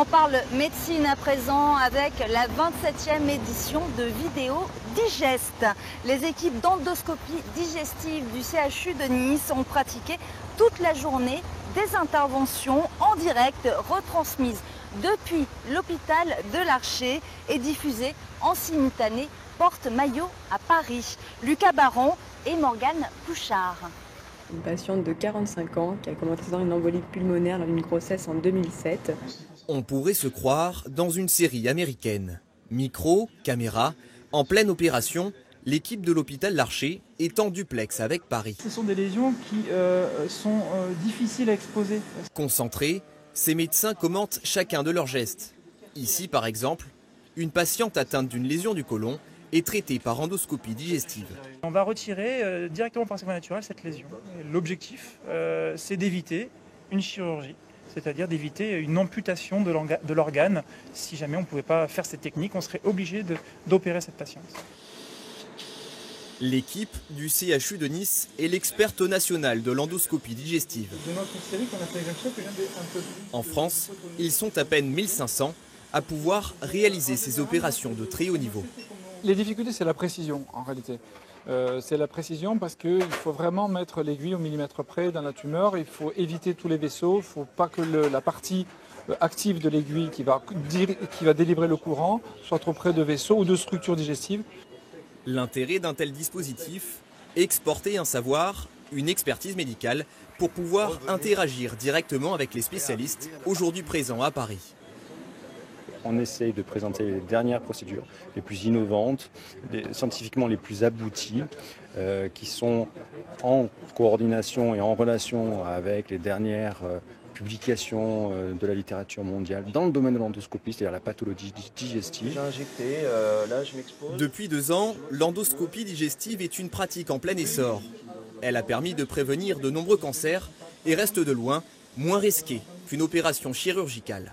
On parle médecine à présent avec la 27e édition de Vidéo Digeste. Les équipes d'endoscopie digestive du CHU de Nice ont pratiqué toute la journée des interventions en direct retransmises depuis l'hôpital de l'Archer et diffusées en simultané porte-maillot à Paris. Lucas Baron et Morgane Pouchard. Une patiente de 45 ans qui a commencé dans une embolie pulmonaire lors d'une grossesse en 2007. On pourrait se croire dans une série américaine. Micro, caméra, en pleine opération, l'équipe de l'hôpital L'Archer est en duplex avec Paris. Ce sont des lésions qui sont difficiles à exposer. Concentrés, ces médecins commentent chacun de leurs gestes. Ici, par exemple, une patiente atteinte d'une lésion du côlon est traitée par endoscopie digestive. On va retirer directement par séquence naturelle cette lésion. L'objectif, c'est d'éviter une chirurgie, c'est-à-dire d'éviter une amputation de l'organe. Si jamais on ne pouvait pas faire cette technique, on serait obligé d'opérer cette patiente. L'équipe du CHU de Nice est l'experte nationale de l'endoscopie digestive. En France, ils sont à peine 1500 à pouvoir réaliser ces opérations de très haut niveau. Les difficultés, c'est la précision en réalité. C'est la précision parce qu'il faut vraiment mettre l'aiguille au millimètre près dans la tumeur. Il faut éviter tous les vaisseaux. Il ne faut pas que la partie active de l'aiguille qui va délivrer le courant soit trop près de vaisseaux ou de structures digestives. L'intérêt d'un tel dispositif, exporter un savoir, une expertise médicale pour pouvoir interagir directement avec les spécialistes aujourd'hui présents à Paris. On essaye de présenter les dernières procédures, les plus innovantes, scientifiquement les plus abouties, qui sont en coordination et en relation avec les dernières publications de la littérature mondiale dans le domaine de l'endoscopie, c'est-à-dire la pathologie digestive. Depuis 2 ans, l'endoscopie digestive est une pratique en plein essor. Elle a permis de prévenir de nombreux cancers et reste de loin moins risquée qu'une opération chirurgicale.